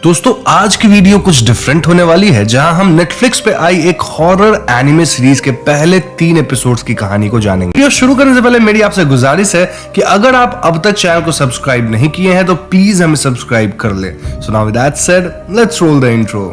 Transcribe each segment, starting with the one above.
दोस्तों आज की वीडियो कुछ डिफरेंट होने वाली है, जहां हम नेटफ्लिक्स पे आई एक हॉरर एनिमे सीरीज के पहले 3 एपिसोड्स की कहानी को जानेंगे। वीडियो शुरू करने से पहले मेरी आपसे गुजारिश है कि अगर आप अब तक चैनल को सब्सक्राइब नहीं किए हैं तो प्लीज हमें सब्सक्राइब कर ले। So now with that said, let's roll the intro.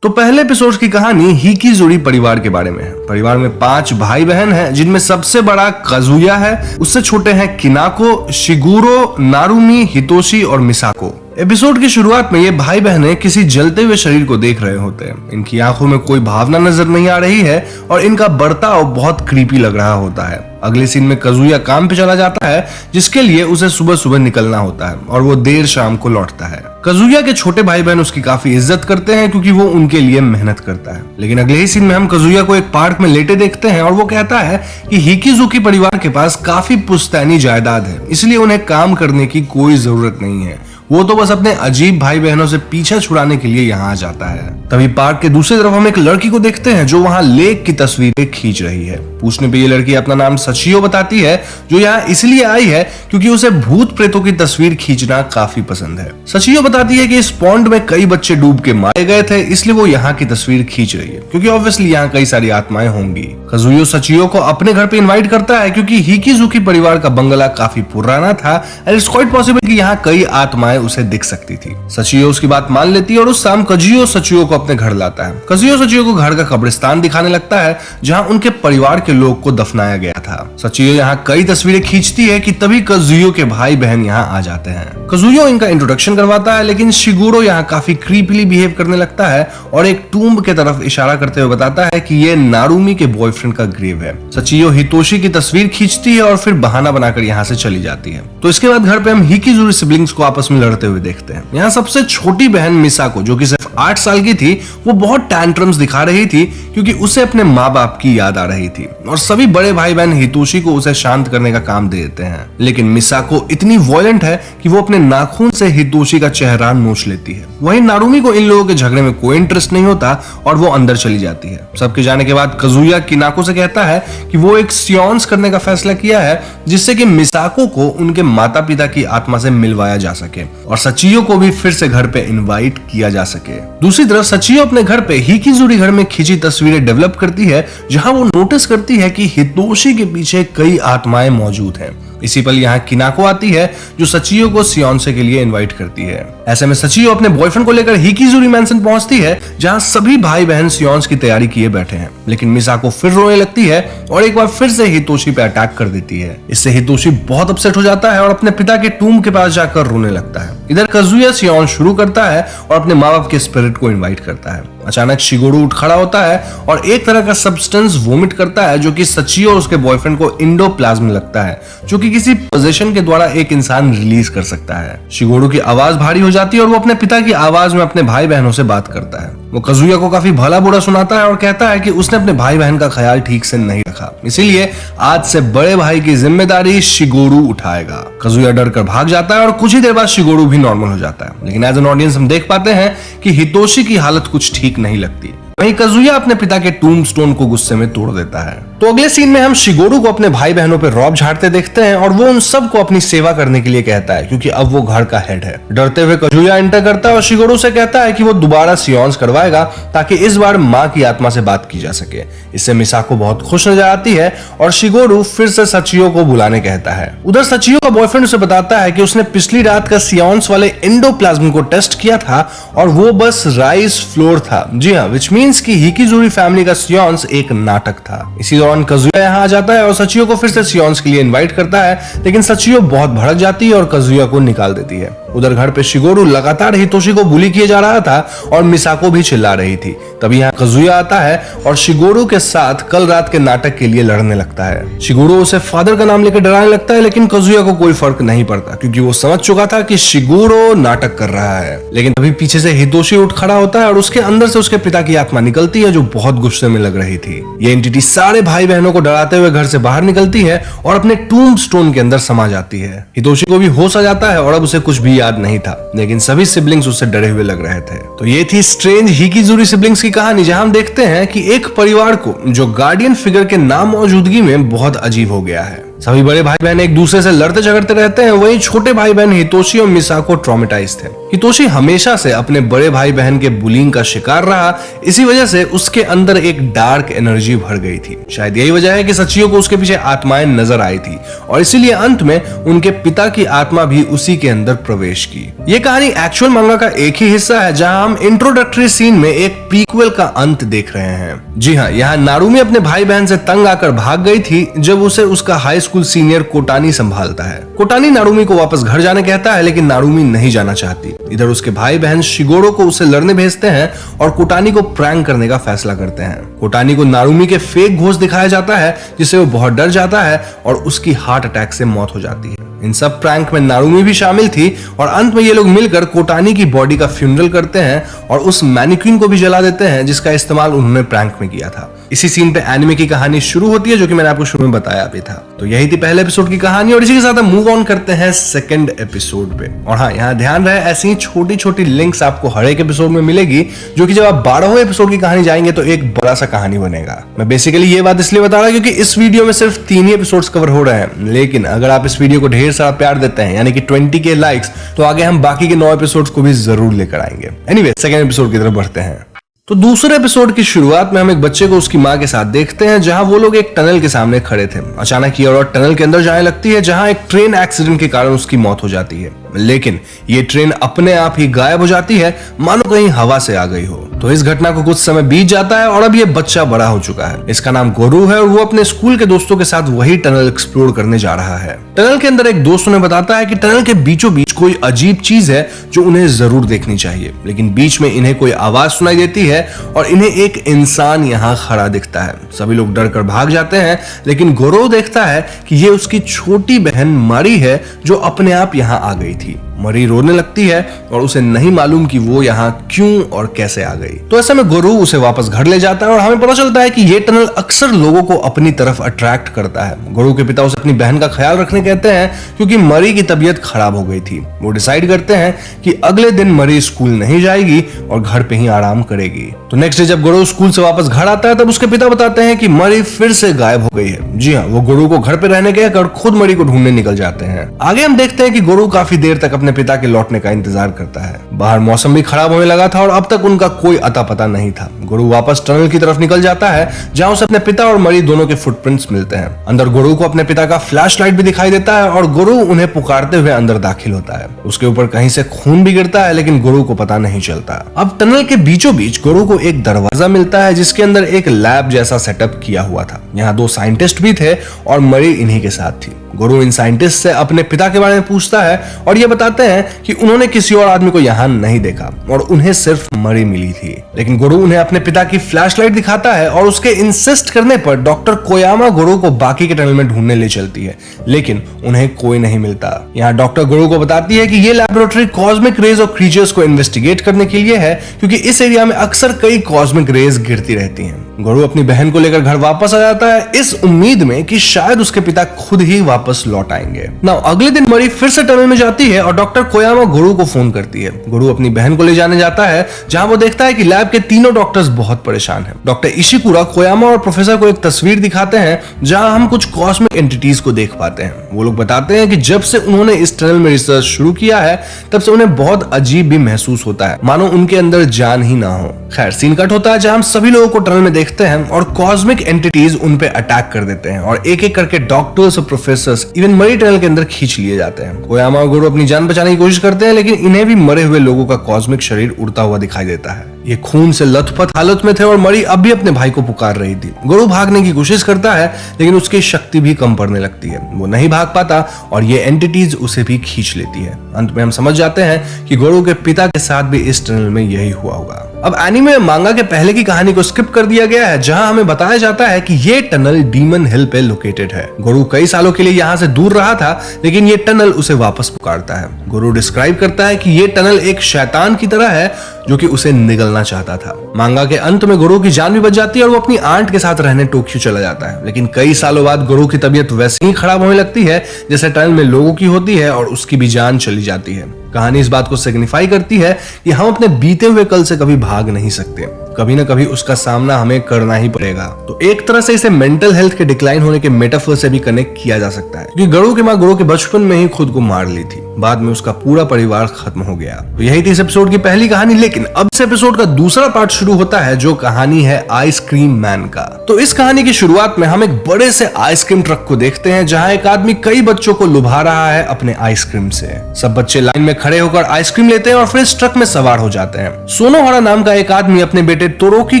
तो पहले एपिसोड की कहानी हिकिजुरी परिवार के बारे में है। परिवार में 5 भाई बहन हैं, जिनमें सबसे बड़ा काजुया है, उससे छोटे हैं किनाको, शिगुरो, नारुमी, हितोशी और मिसाको। एपिसोड की शुरुआत में ये भाई बहनें किसी जलते हुए शरीर को देख रहे होते हैं। इनकी आंखों में कोई भावना नजर नहीं आ रही है और इनका बर्ताव बहुत क्रीपी लग रहा होता है। अगले सीन में काजुया काम पे चला जाता है, जिसके लिए उसे सुबह सुबह निकलना होता है और वो देर शाम को लौटता है। काजुया के छोटे भाई बहन उसकी काफी इज्जत करते हैं क्योंकि वो उनके लिए मेहनत करता है। लेकिन अगले ही सीन में हम काजुया को एक पार्क में लेटे देखते हैं और वो कहता है कि हिकिजुकी परिवार के पास काफी पुश्तैनी जायदाद है, इसलिए उन्हें काम करने की कोई जरूरत नहीं है। वो तो बस अपने अजीब भाई बहनों से पीछा छुड़ाने के लिए यहाँ आ जाता है। तभी पार्क के दूसरी तरफ हम एक लड़की को देखते हैं जो वहाँ लेक की तस्वीरें खींच रही है। पूछने पे ये लड़की अपना नाम सचियो बताती है, जो यहाँ इसलिए आई है क्योंकि उसे भूत प्रेतों की तस्वीर खींचना काफी पसंद है। सचियो बताती है कि इस पॉन्ड में कई बच्चे डूब के मारे गए थे, इसलिए वो यहाँ की तस्वीर खींच रही है क्योंकि ऑब्वियसली यहाँ कई सारी आत्माएं होंगी। काजुयो सचियो को अपने घर पे इन्वाइट करता है क्योंकि हिकिजुकी परिवार का बंगला काफी पुराना था एंड इट्स क्वाइट पॉसिबल कि यहाँ कई आत्माएं उसे दिख सकती थी। सचियो उसकी बात मान लेती है और उस शाम काजुयो सचियो को अपने घर लाता है। काजुयो सचियो को घर का कब्रिस्तान दिखाने लगता है जहां उनके परिवार के लोग को दफनाया गया था। सचियो यहाँ कई तस्वीरें खींचती है कि तभी काजुयो के भाई बहन यहाँ आ जाते हैं। काजुयो इनका इंट्रोडक्शन करवाता है, लेकिन शिगुरो यहाँ काफी क्रीपीली बिहेव करने लगता है और एक टूम्ब के तरफ इशारा करते हुए बताता है कि ये नारुमी के बॉयफ्रेंड का ग्रेव है। सचियो हितोशी की तस्वीर खींचती है और फिर बहाना बनाकर यहाँ से चली जाती है। तो इसके बाद घर पे हम हिकिजुरी सिबलिंग्स को आपस में लड़ते हुए देखते हैं। यहाँ सबसे छोटी बहन मिसाको, जो कि सिर्फ 8 साल की थी, वो बहुत टैंट्रम्स दिखा रही थी क्योंकि उसे अपने माँ बाप की याद आ रही थी और सभी बड़े भाई बहन हितोशी को उसे शांत करने का काम दे देते हैं। लेकिन मिसाको इतनी वॉयलेंट है कि वो अपने नाखून से हितोशी का चेहरा नोच लेती है। वहीं नारुमी को इन लोगों के झगड़े में कोई इंटरेस्ट नहीं होता और वो अंदर चली जाती है। सबके जाने के बाद काजुया किनाको से कहता है कि वो एक सियोन्स करने का फैसला किया है जिससे कि मिसाको को उनके माता पिता की आत्मा से मिलवाया जा सके और सचियो को भी फिर से घर पे इनवाइट किया जा सके। दूसरी तरफ सचियो अपने घर पे हिकिजुरी घर में खींची तस्वीरें डेवलप करती है, जहां वो नोटिस करती है कि हितोशी के पीछे कई आत्माएं मौजूद हैं। इसी पल यहाँ किनाको आती है जो सचियो को सियोन्से के लिए इनवाइट करती है। ऐसे में सचियो अपने बॉयफ्रेंड को लेकर हिकिजुरी मैंसन पहुंचती है, जहां सभी भाई बहन सियोन्स की तैयारी किए बैठे हैं। लेकिन मिसाको फिर रोने लगती है और एक बार फिर से हितोशी पे अटैक कर देती है। इससे हितोशी बहुत अपसेट हो जाता है और अपने पिता के टूम के पास जाकर रोने लगता है। इधर काजुया सियोन शुरू करता है और अपने माँ बाप के स्पिरिट को इन्वाइट करता है। अचानक शिगुरो उठ खड़ा होता है और एक तरह का सब्सटेंस वोमिट करता है, जो कि सचियो और उसके बॉयफ्रेंड को इंडोप्लाज्म लगता है, जो कि किसी पोजेशन के द्वारा एक इंसान रिलीज कर सकता है। शिगुरो की आवाज भारी हो जाती है और वो अपने पिता की आवाज में अपने भाई बहनों से बात करता है। वो काजुया को काफी भला बुरा सुनाता है और कहता है कि उसने अपने भाई बहन का ख्याल ठीक से नहीं रखा, इसीलिए आज से बड़े भाई की जिम्मेदारी शिगुरो उठाएगा। काजुया डर कर भाग जाता है और कुछ ही देर बाद शिगुरो भी नॉर्मल हो जाता है। लेकिन एज एन ऑडियंस हम देख पाते हैं कि हितोशी की हालत कुछ ठीक नहीं लगती। वहीं काजुया अपने पिता के टूम्बस्टोन को गुस्से में तोड़ देता है। तो अगले सीन में हम शिगुरो को अपने भाई बहनों पे रौब झाड़ते देखते हैं और वो उन सबको अपनी सेवा करने के लिए कहता है क्योंकि अब वो घर का हेड है। डरते हुए काजुया एंटर करता है और शिगुरो से कहता है कि वो दोबारा सियोन्स करवाएगा ताकि इस बार माँ की आत्मा से बात की जा सके। इससे मिसाको बहुत खुश नजर आती है और शिगुरो फिर से सचियो को बुलाने कहता है। उधर सचियो का बॉयफ्रेंड उसे बताता है कि उसने पिछली रात का सियोन्स वाले इंडोप्लाज्म को टेस्ट किया था और वो बस राइस फ्लोर था। जी हाँ, विच मीन्स कि हिकिजुरी फैमिली का सियोन्स एक नाटक था। इसी दौरान काजुया यहाँ आ जाता है और सचियो को फिर से सियोन्स के लिए इनवाइट करता है, लेकिन सचियो बहुत भड़क जाती है और काजुया को निकाल देती है। उधर घर पे शिगुरो लगातार हितोशी को बुली किए जा रहा था और मिसाको भी चिल्ला रही थी। तभी यहाँ काजुया आता है और शिगुरो के साथ कल रात के नाटक के लिए लड़ने लगता है। शिगुरो उसे फादर का नाम लेकर डराने लगता है, लेकिन काजुया को कोई फर्क नहीं पड़ता क्योंकि वो समझ चुका था कि शिगुरो नाटक कर रहा है। लेकिन तभी पीछे से हितोशी उठ खड़ा होता है और उसके अंदर से उसके पिता की आत्मा निकलती है, जो बहुत गुस्से में लग रही थी। ये एंटिटी सारे भाई बहनों को डराते हुए घर से बाहर निकलती है और अपने टूम्बस्टोन के अंदर समा जाती है। हितोशी को भी होश आ जाता है और अब उसे कुछ भी याद नहीं था, लेकिन सभी सिबलिंग्स उससे डरे हुए लग रहे थे। तो ये थी स्ट्रेंज हिकिजुरी सिबलिंग्स की कहानी, जहां हम देखते हैं कि एक परिवार को जो गार्डियन फिगर के नामौजूदगी में बहुत अजीब हो गया है। सभी बड़े भाई बहन एक दूसरे से लड़ते झगड़ते रहते हैं, वहीं छोटे भाई बहन हितोशी और मिसाको ट्रॉमेटाइज थे। हितोशी हमेशा से अपने बड़े भाई बहन के बुलिंग का शिकार रहा, इसी वजह से उसके अंदर एक डार्क एनर्जी भर गई थी। शायद यही वजह है कि सचियो को उसके पीछे आत्माएं नजर आई थी और इसीलिए अंत में उनके पिता की आत्मा भी उसी के अंदर प्रवेश की। ये कहानी एक्चुअल मांगा का एक ही हिस्सा है, जहां हम इंट्रोडक्टरी सीन में एक प्रीक्वल का अंत देख रहे हैं। जी हाँ, यहाँ नारुमी अपने भाई बहन से तंग आकर भाग गई थी जब उसे उसका हाई स्कूल सीनियर कोटानी संभालता है। कोटानी नारुमी को वापस घर जाने कहता है, लेकिन नारुमी नहीं जाना चाहती। इधर उसके भाई बहन शिगोरो को उसे लड़ने भेजते हैं और कोटानी को प्रैंक करने का फैसला करते हैं। कोटानी को नारुमी के फेक घोस्ट दिखाया जाता है, जिससे वो बहुत डर जाता है और उसकी हार्ट अटैक से मौत हो जाती है। इन सब प्रैंक में नारुमी भी शामिल थी और अंत में ये लोग मिलकर कोटानी की बॉडी का फ्यूनरल करते हैं और उस मैनिक्विन को भी जला देते हैं जिसका इस्तेमाल उन्होंने प्रैंक में किया था। इसी सीन पे एनिमे की कहानी शुरू होती है, जो कि मैंने आपको शुरू में बताया भी था। तो यही थी पहले एपिसोड की कहानी और इसी के साथ हम मूव ऑन करते हैं सेकंड एपिसोड पे। और हाँ, यहाँ ध्यान रहे ऐसी छोटी छोटी लिंक्स आपको हर एक एपिसोड में मिलेगी, जो कि जब आप 12वें एपिसोड की कहानी जाएंगे तो एक बड़ा सा कहानी बनेगा। मैं बेसिकली ये बात इसलिए बता रहा हूँ क्योंकि इस वीडियो में सिर्फ 3 ही एपिसोड्स कवर हो रहे हैं, लेकिन अगर आप इस वीडियो को ढेर सारा प्यार देते हैं, यानी कि 20K लाइक्स, तो आगे हम बाकी के 9 एपिसोड्स को भी जरूर लेकर आएंगे। एनीवे, सेकंड एपिसोड की तरफ बढ़ते हैं। तो दूसरे एपिसोड की शुरुआत में हम एक बच्चे को उसकी मां के साथ देखते हैं, जहां वो लोग एक टनल के सामने खड़े थे। अचानक ये औरत टनल के अंदर जाने लगती है, जहां एक ट्रेन एक्सीडेंट के कारण उसकी मौत हो जाती है। लेकिन ये ट्रेन अपने आप ही गायब हो जाती है, मानो कहीं हवा से आ गई हो। तो इस घटना को कुछ समय बीत जाता है और अब ये बच्चा बड़ा हो चुका है। इसका नाम गोरू है और वो अपने स्कूल के दोस्तों के साथ वही टनल एक्सप्लोर करने जा रहा है। टनल के अंदर एक दोस्त उन्हें बताता है कि टनल के बीचों बीच कोई अजीब चीज है जो उन्हें जरूर देखनी चाहिए। लेकिन बीच में इन्हें कोई आवाज सुनाई देती है और इन्हें एक इंसान यहाँ खड़ा दिखता है। सभी लोग डर कर भाग जाते हैं, लेकिन गोरू देखता है कि ये उसकी छोटी बहन मरी है जो अपने आप यहाँ आ गई थी। मरी रोने लगती है और उसे नहीं मालूम कि वो यहाँ क्यों और कैसे आ गई। तो ऐसे में गोरू उसे वापस घर ले जाता है और हमें पता चलता है कि ये टनल अक्सर लोगों को अपनी तरफ अट्रैक्ट करता है। गोरू के पिता उसे अपनी बहन का ख्याल रखने कहते हैं क्योंकि मरी की तबीयत खराब हो गई थी। वो डिसाइड करते हैं कि अगले दिन मरी स्कूल नहीं जाएगी और घर पे ही आराम करेगी। तो नेक्स्ट डे जब गोरू स्कूल से वापस घर आता है, तब उसके पिता बताते हैं कि मरी फिर से गायब हो गई है। जी हाँ, वो गोरू को घर पे रहने कहकर खुद मरी को ढूंढने निकल जाते हैं। आगे हम देखते हैं कि गोरू काफी देर तक अपने पिता के लौटने का इंतजार करता है। बाहर मौसम भी खराब होने लगा था और अब तक उनका कोई अता पता नहीं था। गोरू वापस टनल की तरफ निकल जाता है, जहां उसे अपने पिता और मरी दोनों के फुटप्रिंट्स मिलते हैं। अंदर गोरू को अपने पिता का फ्लैशलाइट भी दिखाई देता है और गोरू उन्हें पुकारते हुए अंदर दाखिल होता है। उसके ऊपर कहीं से खून भी गिरता है, लेकिन गोरू को पता नहीं चलता। अब टनल के बीचों बीच गोरू को एक दरवाजा मिलता है, जिसके अंदर एक लैब जैसा सेटअप किया हुआ था। यहाँ 2 साइंटिस्ट भी थे और मरी इन्हीं के साथ थी। गोरू इन साइंटिस्ट से अपने पिता के बारे में पूछता है और ये बताते हैं कि उन्होंने किसी और आदमी को यहाँ नहीं देखा और उन्हें सिर्फ मरी मिली थी। लेकिन गोरू उन्हें अपने पिता की फ्लैशलाइट दिखाता है और उसके इंसिस्ट करने पर डॉक्टर कोयामा गोरू को बाकी के टनल में ढूंढने ले चलती है, लेकिन उन्हें कोई नहीं मिलता। यहाँ डॉक्टर गोरू को बताती है कि ये लैबोरेटरी कॉस्मिक रेज और क्रीचर्स को इन्वेस्टिगेट करने के लिए है, क्योंकि इस एरिया में अक्सर कई कॉस्मिक रेज गिरती रहती हैं। गोरू अपनी बहन को लेकर घर वापस आ जाता है, इस उम्मीद में कि शायद उसके पिता खुद ही वापस लौट आएंगे। नाउ अगले दिन मरी फिर से टनल में जाती है और डॉक्टर कोयामा गोरू को फोन करती है। गोरू अपनी बहन को ले जाने जाता है, जहां वो देखता है कि लैब के तीनों डॉक्टर्स बहुत परेशान हैं। डॉक्टर इशिकुरा कोयामा और प्रोफेसर को एक तस्वीर दिखाते हैं, जहां हम कुछ कॉस्मिक एंटिटीज को देख पाते हैं। वो लोग बताते हैं कि जब से उन्होंने इस टनल में रिसर्च शुरू किया है, तब से उन्हें बहुत अजीब भी महसूस होता है, मानो उनके अंदर जान ही ना हो। खैर, सीन कट होता है, जहां हम सभी लोगों को टनल में देखते हैं और कॉस्मिक एंटिटीज उन पे अटैक कर देते हैं और एक एक करके डॉक्टर्स और प्रोफेसर्स इवन मरी टनल के अंदर खींच लिए जाते हैं। कोयामा और गोरू अपनी जान बचाने की कोशिश करते हैं, लेकिन इन्हें भी मरे हुए लोगों का कॉस्मिक शरीर उड़ता हुआ दिखाई देता है। ये खून से लथपथ हालत में थे और मरी अब भी अपने भाई को पुकार रही थी। गोरू भागने की कोशिश करता है, लेकिन उसकी शक्ति भी कम पड़ने लगती है। वो नहीं भाग पाता और ये एंटिटीज उसे भी खींच लेती है। अंत में हम समझ जाते हैं कि गोरू के पिता के साथ भी इस टनल में यही हुआ होगा। अब एनीमे में मांगा के पहले की कहानी को स्किप कर दिया गया है, जहां हमें बताया जाता है कि ये टनल डीमन हिल पे लोकेटेड है। गोरू कई सालों के लिए यहाँ से दूर रहा था, लेकिन ये टनल उसे वापस पुकारता है। गोरू डिस्क्राइब करता है कि ये टनल एक शैतान की तरह है जो कि उसे निगलना चाहता था। मांगा के अंत में गोरू की जान भी बच जाती है और वो अपनी आंट के साथ रहने टोक्यो चला जाता है। लेकिन कई सालों बाद गोरू की तबीयत वैसे ही खराब होने लगती है जैसे टनल में लोगों की होती है और उसकी भी जान चली जाती है। कहानी इस बात को सिग्निफाई करती है कि हम अपने बीते हुए कल से कभी भाग नहीं सकते। कभी ना कभी उसका सामना हमें करना ही पड़ेगा। तो एक तरह से इसे मेंटल हेल्थ के डिक्लाइन होने के मेटाफर से भी कनेक्ट किया जा सकता है, क्योंकि गरुड़ की माँ गुरु के बचपन में ही खुद को मार ली थी, बाद में उसका पूरा परिवार खत्म हो गया। तो यही थी इस एपिसोड की पहली कहानी, लेकिन अब इस एपिसोड का दूसरा पार्ट शुरू होता है जो कहानी है आइसक्रीम मैन का। तो इस कहानी की शुरुआत में हम एक बड़े से आइसक्रीम ट्रक को देखते हैं जहां एक आदमी कई बच्चों को लुभा रहा है अपने आइसक्रीम से। सब बच्चे लाइन में खड़े होकर आइसक्रीम लेते हैं और फिर इस ट्रक में सवार हो जाते हैं। सोनोहारा नाम का एक आदमी अपने बेटे तोरोकी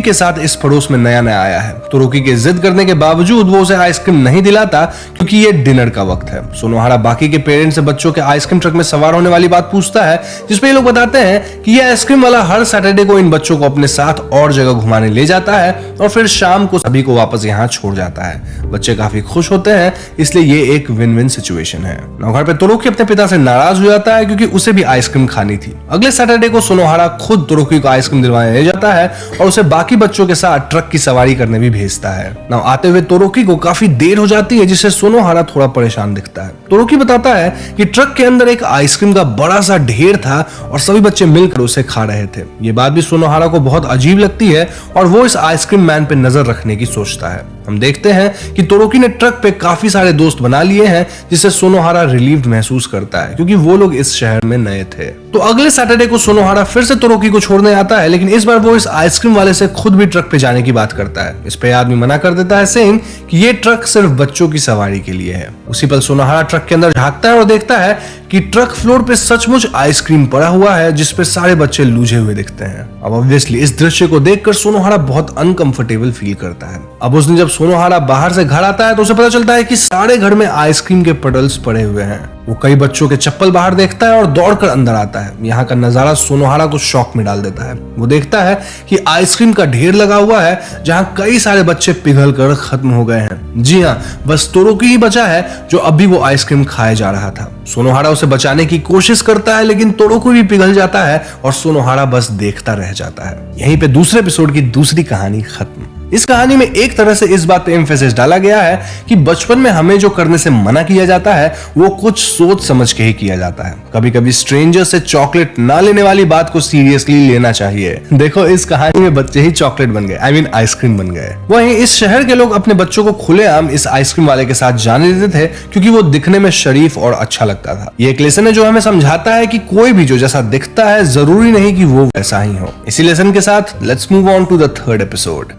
के साथ इस पड़ोस में नया नया आया है। तोरोकी के जिद करने के बावजूद वो उसे आइसक्रीम नहीं दिलाता क्योंकि ये डिनर का वक्त है। सोनोहारा बाकी के पेरेंट्स से बच्चों के आइसक्रीम ट्रक में सवार होने वाली बात पूछता है, जिसपे ये लोग बताते हैं कि ये आइसक्रीम वाला हर सैटरडे को इन बच्चों को अपने साथ और जगह घुमाने ले जाता है और फिर शाम को सभी को वापस यहाँ छोड़ जाता है। बच्चे काफी खुश होते हैं, इसलिए ये एक विन विन सिचुएशन है। घर पे तोरोकी अपने पिता से नाराज हो जाता है क्योंकि उसे भी आइसक्रीम खानी थी। अगले सैटरडे को सोनोहारा खुद तोरोकी को आइसक्रीम दिलवाने ले जाता है और उसे बाकी बच्चों के साथ ट्रक की सवारी करने भी भेजता है। आते हुए तोरोकी को काफी देर हो जाती है, जिससे सोनोहारा थोड़ा परेशान दिखता है। तोरोकी बताता है कि ट्रक के अंदर एक आइसक्रीम का बड़ा सा ढेर था और सभी बच्चे मिलकर उसे खा रहे थे। ये बात भी सोनोहारा को बहुत अजीब लगती है और वो इस आइसक्रीम मैन पे नजर रखने की सोचता है। हम देखते हैं कि तोरोकी ने ट्रक पे काफी सारे दोस्त बना लिए हैं, जिससे सोनोहारा रिलीव्ड महसूस करता है क्योंकि वो लोग इस शहर में नए थे। तो अगले सैटरडे को सोनोहारा फिर से तोरोकी को छोड़ने आता है, लेकिन इस बार वो इस आइसक्रीम वाले से खुद भी ट्रक पे जाने की बात करता है। इस पे आदमी मना कर देता है, सेइंग कि ये ट्रक सिर्फ बच्चों की सवारी के लिए है। उसी पल सोनोहारा ट्रक के अंदर झांकता है और देखता है कि ट्रक फ्लोर पे सचमुच आइसक्रीम पड़ा हुआ है, जिसपे सारे बच्चे लूझे हुए दिखते हैं। अब ऑब्वियसली इस दृश्य को देखकर सोनोहारा बहुत अनकंफर्टेबल फील करता है। अब उस दिन जब सोनोहारा बाहर से घर आता है तो उसे पता चलता है कि सारे घर में आइसक्रीम के पटल्स पड़े हुए हैं। वो कई बच्चों के चप्पल बाहर देखता है और दौड़कर अंदर आता है। यहाँ का नजारा सोनोहारा को शॉक में डाल देता है। वो देखता है कि आइसक्रीम का ढेर लगा हुआ है जहाँ कई सारे बच्चे पिघलकर खत्म हो गए हैं। जी हाँ, बस तोरोकी ही बचा है जो अभी वो आइसक्रीम खाए जा रहा था। सोनोहारा उसे बचाने की कोशिश करता है, लेकिन तोरोकी भी पिघल जाता है और सोनोहारा बस देखता रह जाता है। यहीं पे दूसरे एपिसोड की दूसरी कहानी खत्म। इस कहानी में एक तरह से इस बात पे एम्फेसिस डाला गया है कि बचपन में हमें जो करने से मना किया जाता है वो कुछ सोच समझ के ही किया जाता है। कभी कभी स्ट्रेंजर से चॉकलेट ना लेने वाली बात को सीरियसली लेना चाहिए। देखो, इस कहानी में बच्चे ही चॉकलेट बन गए, आई मीन आइसक्रीम बन गए। वहीं इस शहर के लोग अपने बच्चों को खुलेआम इस आइसक्रीम वाले के साथ जाने देते थे क्योंकि वो दिखने में शरीफ और अच्छा लगता था। ये एक लेसन है जो हमें समझाता है कि कोई भी जो जैसा दिखता है जरूरी नहीं कि वो वैसा ही हो। इसी लेसन के साथ let's move on to the third episode.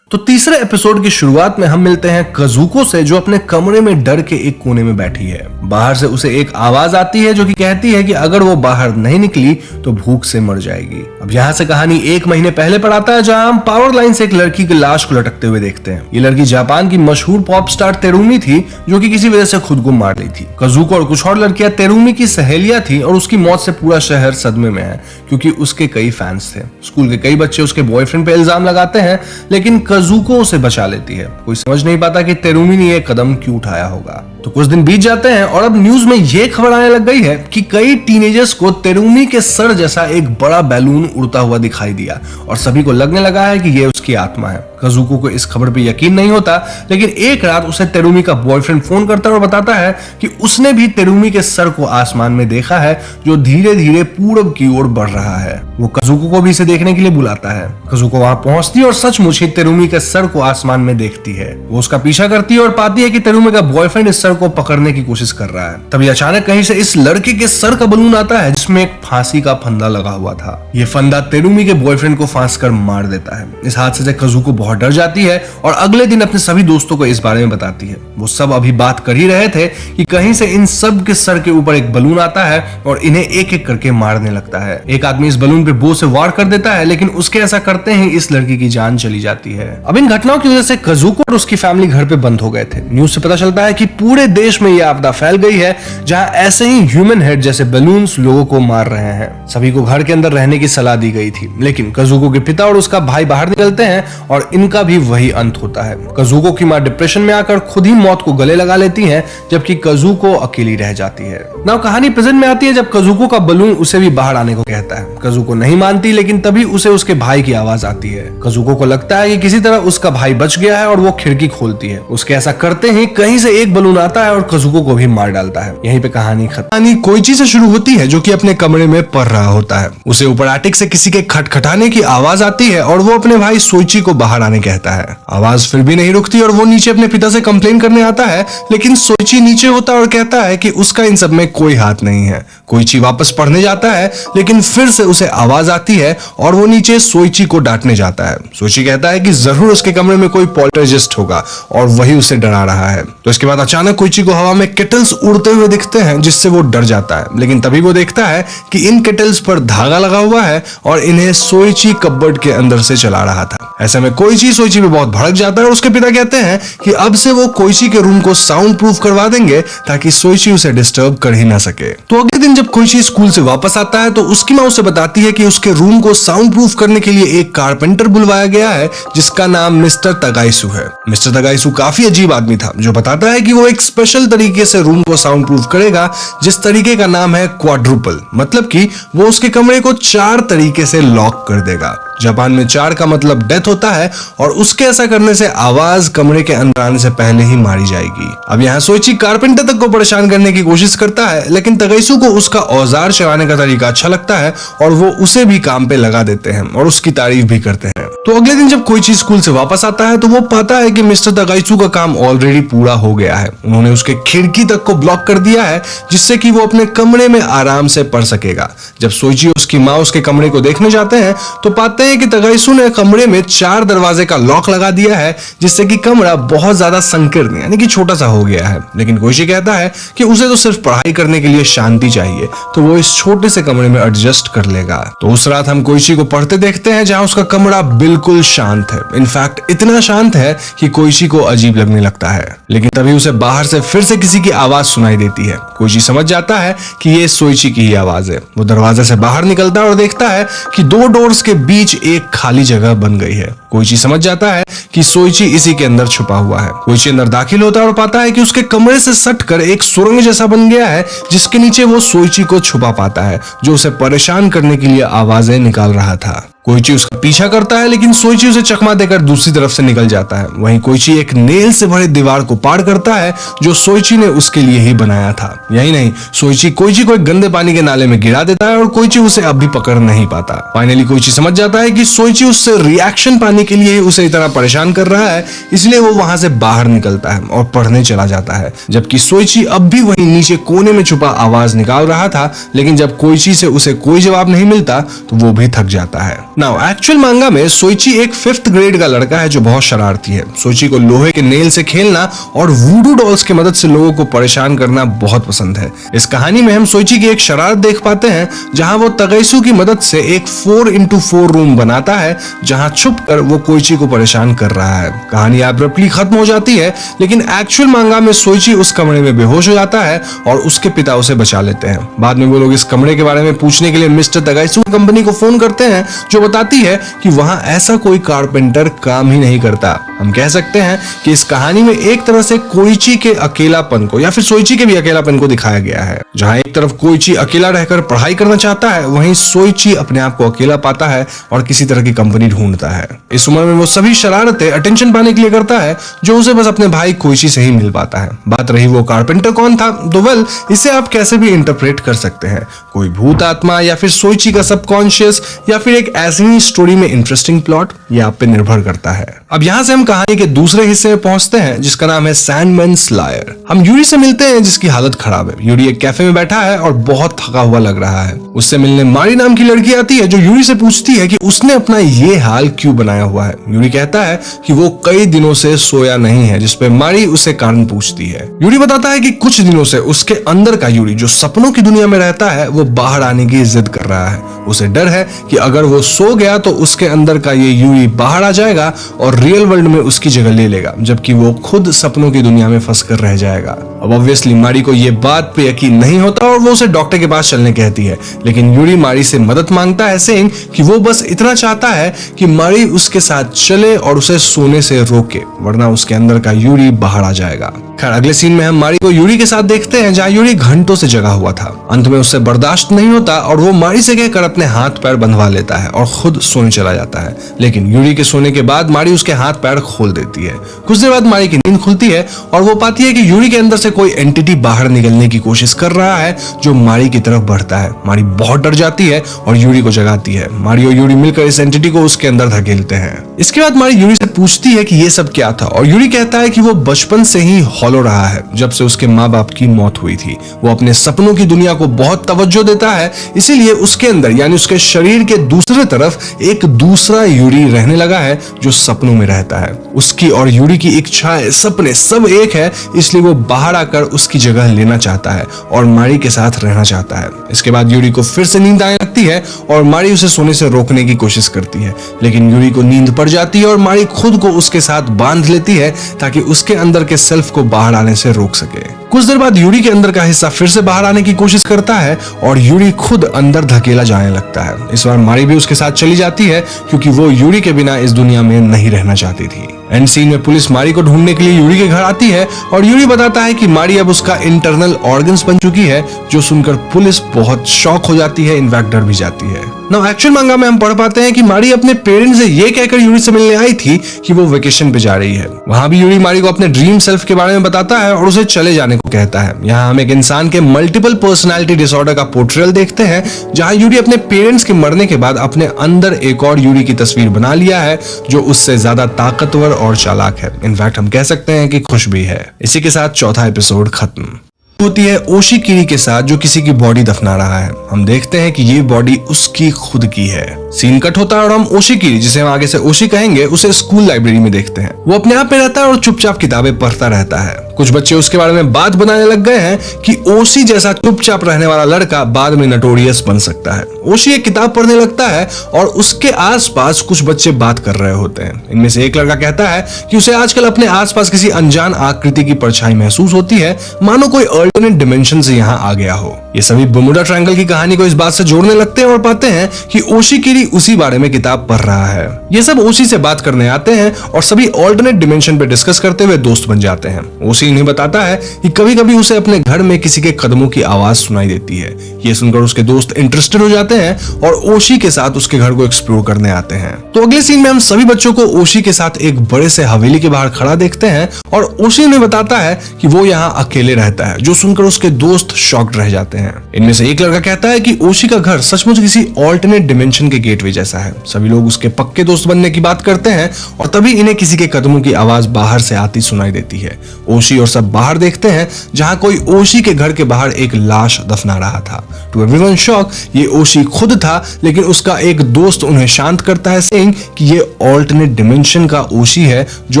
तो तीसरे एपिसोड की शुरुआत में हम मिलते हैं कजुको से, जो अपने कमरे में डर के एक कोने में बैठी है। बाहर से उसे एक आवाज आती है जो कि कहती है कि अगर वो बाहर नहीं निकली तो भूख से मर जाएगी। अब यहाँ से कहानी 1 महीने पहले पर आता है, जहाँ हम पावर लाइन से एक लड़की की लाश को लटकते हुए देखते हैं। ये लड़की जापान की मशहूर पॉप स्टार तेरुमी थी, जो कि किसी वजह से खुद को मार ली थी। कजुको और कुछ और लड़कियां तेरुमी की सहेलियां थी और उसकी मौत से पूरा शहर सदमे में है क्योंकि उसके कई फैंस थे। स्कूल के कई बच्चे उसके बॉयफ्रेंड पे इल्जाम लगाते हैं, लेकिन कजुको उसे बचा लेती है। कोई समझ नहीं पाता कि तेरुमी ने यह कदम क्यों उठाया होगा। तो कुछ दिन बीत जाते हैं और अब न्यूज में यह खबर आने लग गई है कि कई टीनेजर्स को तेरुमी के सर जैसा एक बड़ा बैलून उड़ता हुआ दिखाई दिया और सभी को लगने लगा है कि यह उसकी आत्मा है। कजुको को इस खबर पे यकीन नहीं होता, लेकिन एक रात उसे तेरुमी का बॉयफ्रेंड फोन करता है और बताता है कि उसने भी तेरुमी के सर को आसमान में देखा है, जो धीरे धीरे पूरब की ओर बढ़ रहा है। वो कजुको को भी इसे देखने के लिए बुलाता है। कजुको वहां पहुंचती है और सचमुच ही तेरुमी के सर को आसमान में देखती है। वो उसका पीछा करती है और पाती है कि तेरुमी का बॉयफ्रेंड इस सर को पकड़ने की कोशिश कर रहा है। तभी अचानक कहीं से इस लड़के के सर का बलून आता है, जिसमें एक फांसी का फंदा लगा हुआ था। ये फंदा तेरुमी के बॉयफ्रेंड को फांस कर मार देता है। इस हादसे से कजुको बहुत डर जाती है और अगले दिन अपने सभी दोस्तों को इस बारे में बताती है। वो सब अभी बात कर ही रहे थे कि कहीं से इन सब के सर के ऊपर एक बलून आता है और इन्हें एक एक करके मारने लगता है। एक आदमी इस बलून पे बो से वार कर देता है, लेकिन उसके ऐसा करते ही इस लड़की की जान चली जाती है। अब इन घटनाओं की वजह से कजुको और उसकी फैमिली घर पे बंद हो गए थे। न्यूज से पता चलता है कि पूरे देश में यह आपदा फैल गई है, जहां ऐसे ही ह्यूमन हेड जैसे बलून्स लोगों को मार रहे हैं। सभी को घर के अंदर रहने की सलाह दी गई थी, लेकिन कजुको के पिता और उसका भाई बाहर निकलते हैं और इनका भी वही अंत होता है। कजुको की मां डिप्रेशन में आकर खुद ही मौत को गले लगा लेती है, जबकि कजुको अकेली रह जाती है। नाउ कहानी प्रेजेंट में आती है जब कजुको का बलून उसे भी बाहर आने को कहता है। कजुको नहीं मानती, लेकिन तभी उसे उसके भाई की आवाज आती है। कजुको को लगता है कि किसी तरह उसका भाई बच गया है और वो खिड़की खोलती है। उसके ऐसा करते ही कहीं से एक बलून आता है और कजुको को भी मार डालता है। यहीं पे कहानी खत्म। कहानी कोइची से शुरू होती है जो कि अपने कमरे में पढ़ रहा होता है। उसे ऊपर एटिक से किसी के खटखटाने की आवाज आती है और वो अपने भाई सोइची को बाहर आने कहता है। आवाज फिर भी नहीं रुकती और वो नीचे अपने पिता से कंप्लेन करने आता है, लेकिन सोइची नीचे होता और कहता है कि उसका इन सब में कोई हाथ नहीं है। कोइची वापस पढ़ने जाता है, लेकिन फिर से उसे आवाज आती है और वो नीचे सोइची को डांटने जाता है। सोइची कहता है कि जरूर उसके कमरे में कोई पोल्टरजिस्ट होगा और वही उसे डरा रहा है। तो इसके बाद अचानक कोइची को हवा में केटल्स उड़ते हुए दिखते हैं, जिससे वो डर जाता है। लेकिन तभी वो देखता है कि इन केटल्स पर धागा लगा हुआ है और इन्हें सोइची कपबोर्ड के अंदर से चला रहा था। ऐसे में सोइची भी बहुत भड़क जाता है और उसके पिता कहते हैं कि अब से वो कोइची के रूम को साउंड प्रूफ करवा देंगे ताकि सोइची उसे डिस्टर्ब कर ही ना सके। तो अगले दिन जब कोइची स्कूल से वापस आता है तो उसकी माँ उसे बताती है कि उसके रूम को साउंड प्रूफ करने के लिए एक कारपेंटर बुलवाया गया है जिसका नाम मिस्टर तगाइसु है। मिस्टर तगाइसु काफी अजीब आदमी था जो बताता है कि वो एक स्पेशल तरीके से रूम को साउंड प्रूफ करेगा, जिस तरीके का नाम है क्वाड्रुपल, मतलब कि वो उसके कमरे को 4 तरीके से लॉक कर देगा। जापान में 4 का मतलब डेथ होता है और उसके ऐसा करने से आवाज कमरे के अंदर आने से पहले ही मारी जाएगी। अब यहाँ सोइची कारपेंटर तक को परेशान करने की कोशिश करता है, लेकिन तगाइसु को उसका औजार चलाने का तरीका अच्छा लगता है और वो उसे भी काम पे लगा देते हैं और उसकी तारीफ भी करते हैं। तो अगले दिन जब कोइची स्कूल से वापस आता है तो वो पाता है कि मिस्टर तगाइसु का काम ऑलरेडी पूरा हो गया है। उन्होंने उसके खिड़की तक को ब्लॉक कर दिया है जिससे कि वो अपने कमरे में आराम से पढ़ सकेगा। जब सोइची उसकी माँ उसके कमरे को देखने जाते हैं तो पाते हैं कि तगाइसु ने कमरे में 4 दरवाजे का लॉक लगा दिया है, जिससे कि कमरा बहुत ज्यादा संकीर्ण यानी कि छोटा सा हो गया है। लेकिन कोइची कहता है कि उसे तो सिर्फ पढ़ाई करने के लिए शांति चाहिए, तो वो इस छोटे से कमरे में एडजस्ट कर लेगा। तो उस रात हम कोइची को पढ़ते देखते हैं जहां उसका कमरा बिल्कुल शांत है। इनफैक्ट इतना शांत है कि कोइची को अजीब लगने लगता है। लेकिन तभी उसे बाहर से फिर से किसी की आवाज सुनाई देती है। कोइची समझ जाता है कि ये सोइची की ही आवाज है। वो दरवाजे से बाहर निकलता है और देखता है कि 2 डोर्स के बीच एक खाली जगह बन गई है। कोइची समझ जाता है कि सोइची इसी के अंदर छुपा हुआ है। कोइची अंदर दाखिल होता है और पाता है कि उसके कमरे से सटकर एक सुरंग जैसा बन गया है जिसके नीचे वो सोइची को छुपा पाता है, जो उसे परेशान करने के लिए आवाजें निकाल रहा था। कोइची उसका पीछा करता है, लेकिन सोइची उसे चकमा देकर दूसरी तरफ से निकल जाता है। वहीं कोइची एक नेल से भरे दीवार को पार करता है जो सोइची ने उसके लिए ही बनाया था। यही नहीं, सोइची कोइची को एक गंदे पानी के नाले में गिरा देता है और कोइची उसे अब भी पकड़ नहीं पाता। फाइनली कोइची समझ जाता है कि सोइची उससे रिएक्शन पाने के लिए उसे इतना परेशान कर रहा है, इसलिए वो वहां से बाहर निकलता है और पढ़ने चला जाता है। जबकि सोइची अब भी वहीं नीचे कोने में छुपा आवाज निकाल रहा था, लेकिन जब कोइची से उसे कोई जवाब नहीं मिलता तो वो भी थक जाता है। नाउ एक्चुअल मांगा में सोइची एक 5th ग्रेड का लड़का है जो बहुत शरारती है। सोइची को लोहे के नेल से खेलना और वूडू डॉल्स की मदद से लोगों को परेशान करना बहुत पसंद है। इस कहानी में हम सोइची की एक शरारत देख पाते हैं जहां वो तगाइसु की मदद से एक 4x4 रूम बनाता है जहां छुपकर वो कोइची को परेशान कर रहा है। कहानी एब्रप्टली खत्म हो जाती है, लेकिन एक्चुअल मांगा में सोइची उस कमरे में बेहोश हो जाता है और उसके पिता उसे बचा लेते हैं। बाद में वो लोग इस कमरे के बारे में पूछने के लिए मिस्टर तगाइसु की कंपनी को फोन करते हैं जो बताती है कि वहां ऐसा कोई कारपेंटर काम ही नहीं करता। हम कह सकते हैं कि इस कहानी में एक तरह से कोइची के अकेलापन को या फिर सोइची के भी अकेलापन को दिखाया गया है। जहां एक तरफ कोइची अकेला रहकर पढ़ाई करना चाहता है, वहीं सोइची अपने आप को अकेला पाता है और किसी तरह की कंपनी ढूंढता है। इस उम्र में वो सभी शरारतें अटेंशन पाने के लिए करता है जो उसे बस अपने भाई कोइची से ही मिल पाता है। बात रही वो कारपेंटर कौन था, तो वेल इसे आप कैसे भी इंटरप्रेट कर सकते हैं। कोई भूत आत्मा या फिर सोइची का सबकॉन्शियस या फिर एक ऐसी ही स्टोरी में इंटरेस्टिंग प्लॉट, ये आप पे निर्भर करता है। अब यहाँ से हम कहानी के दूसरे हिस्से में पहुंचते हैं जिसका नाम है सैंडमैन स्लायर। हम यूरी से मिलते हैं जिसकी हालत खराब है। यूरी एक कैफे में बैठा है और बहुत थका हुआ लग रहा है। उससे मिलने मारी नाम की लड़की आती है जो यूरी से पूछती है कि उसने अपना ये हाल क्यों बनाया हुआ है। यूरी कहता है कि वो कई दिनों से सोया नहीं है, जिसपे मारी उसे कारण पूछती है। यूरी बताता है कि कुछ दिनों से उसके अंदर का यूरी जो सपनों की दुनिया में रहता है वो बाहर आने की जिद कर रहा है। उसे डर है कि अगर वो सो गया तो उसके अंदर का ये यूरी बाहर आ जाएगा और रियल वर्ल्ड में उसकी जगह ले लेगा, जबकि वो खुद सपनों की दुनिया में फंस कर रह जाएगा। अब ऑब्वियसली मारी को ये बात पे यकीन नहीं होता और वो उसे डॉक्टर के पास चलने कहती है, लेकिन यूरी मारी से मदद मांगता है सेइंग कि वो बस इतना चाहता है कि मारी उसके साथ चले और उसे सोने से रोके, वरना उसके अंदर का यूरी बाहर आ जाएगा। खैर अगले सीन में हम मारी को यूरी के साथ देखते हैं जहाँ यूरी घंटों से जगा हुआ था। अंत में उससे बर्दाश्त नहीं होता और वो मारी से कहकर अपने हाथ पैर बंधवा लेता है और खुद सोने चला जाता है। लेकिन यूरी के सोने के बाद मारी उसके हाथ पैर खोल देती है। कुछ देर बाद मारी की नींद खुलती है और वो पाती है कि यूरी के अंदर से कोई एंटिटी बाहर निकलने की कोशिश कर रहा है जो मारी की तरफ बढ़ता है। मारी बहुत डर जाती है और यूरी को जगाती है। मारी और यूरी मिलकर इस एंटिटी को उसके अंदर धकेलते हैं। इसके बाद मारी यूरी से पूछती है कि ये सब क्या था और यूरी कहता है कि वो बचपन से ही हॉलो रहा है। जब से उसके माँ बाप की मौत हुई थी वो अपने सपनों की दुनिया को बहुत तवज्जो देता है, इसीलिए उसके अंदर यानी उसके शरीर के दूसरे तरफ एक दूसरा यूरी रहने लगा है जो सपनों में रहता है। उसकी और यूरी की इच्छाएं सपने सब एक है, इसलिए वो बाहर आकर उसकी जगह लेना चाहता है और मारी के साथ रहना चाहता है। इसके बाद यूरी को फिर से नींद आने लगती है और मारी उसे सोने से रोकने की कोशिश करती है, लेकिन यूरी को नींद पड़ जाती है और मारी खुद को उसके साथ बांध लेती है ताकि उसके अंदर के सेल्फ को बाहर आने से रोक सके। कुछ देर बाद यूरी के अंदर का हिस्सा फिर से बाहर आने की कोशिश करता है और यूरी खुद अंदर धकेला जाने लगता है। इस बार मारी भी उसके साथ चली जाती है क्योंकि वो यूरी के बिना इस दुनिया में नहीं रहना चाहती थी। एंड सीन में पुलिस मारी को ढूंढने के लिए यूरी के घर आती है और यूरी बताता है कि मारी अब उसका इंटरनल ऑर्गन्स बन चुकी है, जो सुनकर पुलिस बहुत शॉक हो जाती है, इनफैक्ट डर भी जाती है। नाउ एक्चुअल मांगा में हम पढ़ पाते हैं कि मारी अपने पेरेंट्स से ये कहकर यूरी से मिलने आई थी कि वो वेकेशन पे जा रही है। वहां भी यूरी मारी को अपने ड्रीम सेल्फ के बारे में बताता है और उसे चले जाने को कहता है। यहाँ हम एक इंसान के मल्टीपल पर्सनालिटी डिसऑर्डर का पोर्ट्रेयल देखते हैं, जहां यूरी अपने पेरेंट्स के मरने के बाद अपने अंदर एक और यूरी की तस्वीर बना लिया है जो उससे ज्यादा ताकतवर और चालाक है। इनफैक्ट हम कह सकते हैं कि खुश भी है। इसी के साथ चौथा एपिसोड खत्म होती है ओशिकिरी के साथ जो किसी की बॉडी दफना रहा है। हम देखते हैं कि ये बॉडी उसकी खुद की है। सीन कट होता है और हम ओशिकिरी, जिसे हम आगे से ओशी कहेंगे, उसे स्कूल लाइब्रेरी में देखते हैं। वो अपने आप में रहता है और चुपचाप किताबें पढ़ता रहता है। कुछ बच्चे उसके बारे में बात बनाने लग गए हैं कि ओशी जैसा चुपचाप रहने वाला लड़का बाद में नटोरियस बन सकता है। ओशी एक किताब पढ़ने लगता है और उसके आसपास कुछ बच्चे बात कर रहे होते हैं। इनमें से एक लड़का कहता है कि उसे आजकल अपने आसपास किसी अनजान आकृति की परछाई महसूस होती है, मानो कोई अल्टरनेट डिमेंशन से यहाँ आ गया हो। ये सभी बर्मुडा ट्रायंगल की कहानी को इस बात से जोड़ने लगते हैं और पाते हैं कि ओशिकिरी उसी बारे में किताब पढ़ रहा है। ये सब ओशी से बात करने आते हैं और सभी अल्टरनेट डिमेंशन पे डिस्कस करते हुए दोस्त बन जाते हैं। ओशी इन्हें बताता है कि कभी कभी उसे अपने घर में किसी के कदमों की आवाज सुनाई देती है। ये सुनकर उसके दोस्त इंटरेस्टेड हो जाते हैं और ओशी के साथ उसके घर को एक्सप्लोर करने आते हैं। तो अगले सीन में हम सभी बच्चों को ओशी के साथ एक बड़े से हवेली के बाहर खड़ा देखते हैं और ओशी उन्हें बताता है कि वो यहाँ अकेले रहता है, जो सुनकर उसके दोस्त शॉक्ड रह जाते हैं। इनमें से एक लड़का कहता है कि ओशी का घर सचमुच किसी ऑल्टरनेट डिमेंशन के गेटवे जैसा है। सभी लोग उसके पक्के दोस्त बनने की बात करते हैं और तभी इन्हें किसी के कदमों की आवाज बाहर से आती सुनाई देती है। ओशी और सब बाहर देखते हैं जहां कोई ओशी के घर के बाहर एक लाश दफना रहा था। टू एवरीवन शॉक, ये ओशी खुद था, लेकिन उसका एक दोस्त उन्हें शांत करता है, सेइंग कि ये ऑल्टरनेट डिमेंशन का ओशी है जो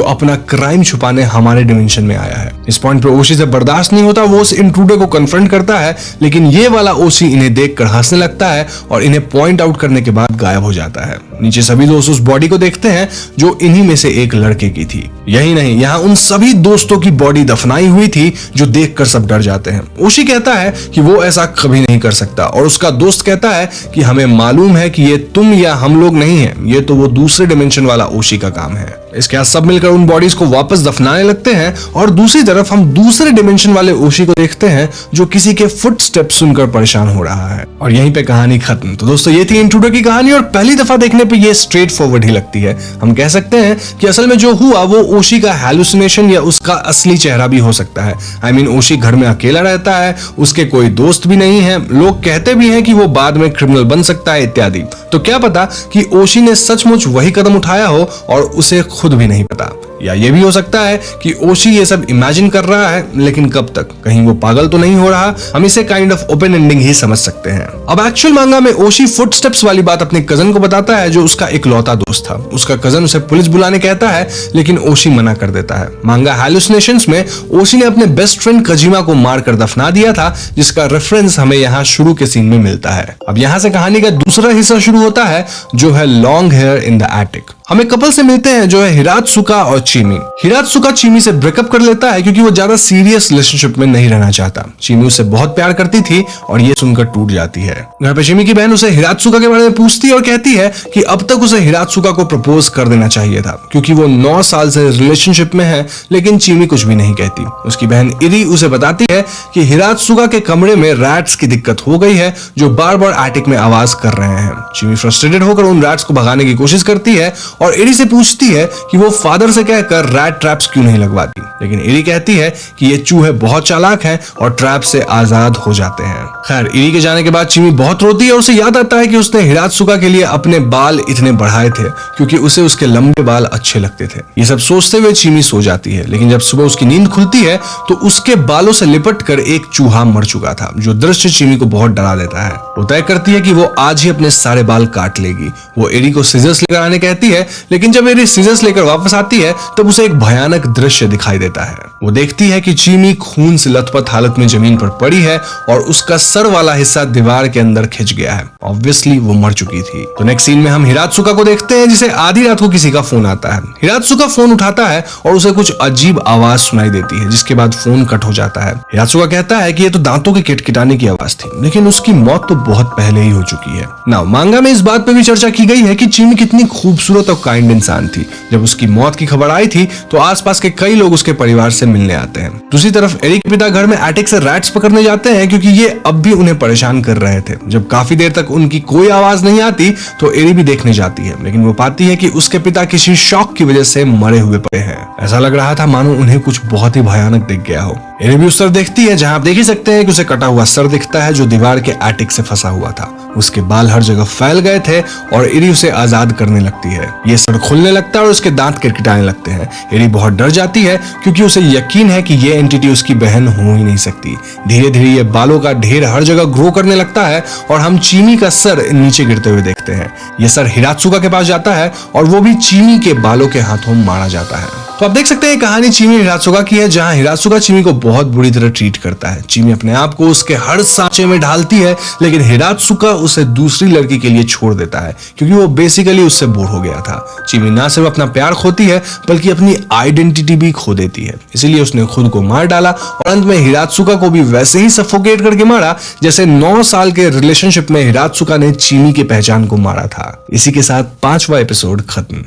अपना क्राइम छुपाने हमारे डिमेंशन में आया है। इस पॉइंट पे ओशी से बर्दाश्त नहीं होता, वो उस इंट्रूडर को कन्फ्रंट करता है, लेकिन ये वाला ओशी इन्हें देखकर हंसने लगता है और इन्हें पॉइंट आउट करने के बाद गायब हो जाता है। नीचे सभी दोस्त उस बॉडी को देखते हैं जो इन्हीं में से एक लड़के की थी। यही नहीं, यहाँ उन सभी दोस्तों की बॉडी दफनाई हुई थी जो देखकर सब डर जाते हैं। ओशी कहता है कि वो ऐसा कभी नहीं कर सकता और उसका दोस्त कहता है कि हमें मालूम है कि ये तुम या हम लोग नहीं है, ये तो वो दूसरे डिमेंशन वाला ओशी का काम है। इसके बाद सब मिलकर उन बॉडीज को वापस दफनाने लगते हैं और दूसरी तरफ हम दूसरे डिमेंशन वाले ओशी को देखते हैं जो किसी के फुटस्टेप सुनकर परेशान हो रहा है। और यहीं पे कहानी खत्म। तो दोस्तों ये थी इंट्रूडर की कहानी और पहली दफा देखने पे ये स्ट्रेट फॉरवर्ड ही लगती है। हम कह सकते हैं कि असल में जो हुआ वो ओशी का हैलुसिनेशन या उसका असली चेहरा भी हो सकता है। आई मीन ओशी घर में अकेला रहता है, उसके कोई दोस्त भी नहीं है, लोग कहते भी हैं कि वो बाद में क्रिमिनल बन सकता है इत्यादि। तो क्या पता कि ओशी ने सचमुच वही कदम उठाया हो और उसे खुद भी नहीं पता। या ये भी हो सकता है कि ओशी ये सब इमेजिन कर रहा है, लेकिन कब तक, कहीं वो पागल तो नहीं हो रहा। हम इसे काइंड ऑफ ओपन एंडिंग ही समझ सकते हैं। अब एक्चुअल मांगा में ओशी फुटस्टेप्स वाली बात अपने कजन को बताता है जो उसका इकलौता दोस्त था। उसका कजन उसे पुलिस बुलाने कहता है, लेकिन ओशी मना कर देता है। मांगा हैलुसिनेशंस में ओशी ने अपने बेस्ट फ्रेंड कजिमा को मारकर दफना दिया था, जिसका रेफरेंस हमें यहाँ शुरू के सीन में मिलता है। अब यहाँ से कहानी का दूसरा हिस्सा शुरू होता है जो है long here in the attic. हमें कपल से मिलते हैं जो है हिरात्सुका और चीमी। हिरात्सुका चीमी से ब्रेकअप कर लेता है क्योंकि वो ज्यादा सीरियस रिलेशनशिप में नहीं रहना चाहता। चीमी उससे बहुत प्यार करती थी और ये सुनकर टूट जाती है। घर पे चीमी की बहन उसे हिरात्सुका के बारे में पूछती है और कहती है कि अब तक उसे हिरात्सुका को प्रपोज कर देना चाहिए था क्योंकि वो 9 साल से रिलेशनशिप में है, लेकिन चीमी कुछ भी नहीं कहती। उसकी बहन इरी उसे बताती है कि हिरात्सुका के कमरे में रैट्स की दिक्कत हो गई है जो बार बार एटिक में आवाज कर रहे हैं। चीमी फ्रस्ट्रेटेड होकर उन रैट्स को भगाने की कोशिश करती है और इरी से पूछती है कि वो फादर से कहकर रैट ट्रैप्स क्यों नहीं लगवाती, लेकिन इरी कहती है कि ये चूहे बहुत चालाक हैं और ट्रैप से आजाद हो जाते हैं। खैर, इरी के जाने के बाद चीमी बहुत रोती है और उसे याद आता है कि उसने हिरात्सुका के लिए अपने बाल इतने बढ़ाए थे क्योंकि उसे उसके लंबे बाल अच्छे लगते थे। ये सब सोचते हुए चीमी सो जाती है, लेकिन जब सुबह उसकी नींद खुलती है तो उसके बालों से लिपट कर एक चूहा मर चुका था, जो दृश्य चीमी को बहुत डरा देता है। वो तय करती है कि वो आज ही अपने सारे बाल काट लेगी। वो इरी को सीजर्स लेकर आने कहती है, लेकिन जब इरी सीजर्स लेकर वापस आती है तब उसे एक भयानक दृश्य दिखाई देता है। वो देखती है कि चीमी खून से लथपथ हालत में जमीन पर पड़ी है और उसका सर वाला हिस्सा दीवार के अंदर खिंच गया है। ऑब्वियसली वो मर चुकी थी। तो नेक्स्ट सीन में हम हिरात्सुका को देखते हैं जिसे आधी रात को किसी का फोन आता है। हिरात्सुका फोन उठाता है और उसे कुछ अजीब आवाज सुनाई देती है, जिसके बाद फोन कट हो जाता है। हिरात्सुका कहता है कि ये तो दांतों के किटकिटाने की आवाज थी, लेकिन उसकी मौत तो बहुत पहले ही हो चुकी है। नाउ मांगा में इस बात पे भी चर्चा की गई है कि चीमी कितनी खूबसूरत और काइंड इंसान थी। जब उसकी मौत की खबर आई थी तो आसपास के कई लोग उसके परिवार से मिलने आते हैं। दूसरी तरफ एरी के पिता घर में एटिक से रैट्स पकड़ने जाते हैं क्योंकि ये अब भी उन्हें परेशान कर रहे थे। जब काफी देर तक उनकी कोई आवाज नहीं आती तो एरी भी देखने जाती है, लेकिन वो पाती है कि उसके पिता किसी शॉक की वजह से मरे हुए पड़े हैं। ऐसा लग रहा था मानो उन्हें कुछ बहुत ही भयानक दिख गया हो। एरी भी उस तरफ देखती है जहां आप देख ही सकते हैं कि उसे कटा हुआ सर दिखता है जो दीवार के एटिक से फंसा हुआ था। उसके बाल हर जगह फैल गए थे और एरी उसे आजाद करने लगती है। ये सर खुलने लगता है और उसके दांत किटकिटाने लगते हैं। एरी बहुत डर जाती है क्योंकि उसे यकीन है कि ये एंटिटी उसकी बहन हो ही नहीं सकती। धीरे धीरे ये बालों का ढेर हर जगह ग्रो करने लगता है और हम चीमी का सर नीचे गिरते हुए देखते हैं। ये सर हिरात्सुका के पास जाता है और वो भी चीमी के बालों के हाथों मारा जाता है। तो आप देख सकते हैं कहानी चीमी हिरात्सुका की है, जहां हिरात्सुका चीमी को बहुत बुरी तरह ट्रीट करता है। चीमी अपने आप को उसके हर सांचे में ढालती है, लेकिन हिरात्सुका उसे दूसरी लड़की के लिए छोड़ देता है क्योंकि वो बेसिकली उससे बोर हो गया था। चीमी ना सिर्फ अपना प्यार खोती है बल्कि अपनी आइडेंटिटी भी खो देती है। इसीलिए उसने खुद को मार डाला और अंत में हिरात्सुका को भी वैसे ही सफोकेट करके मारा जैसे 9 साल के रिलेशनशिप में हिरात्सुका ने चीमी की पहचान को मारा था। इसी के साथ 5वां एपिसोड खत्म।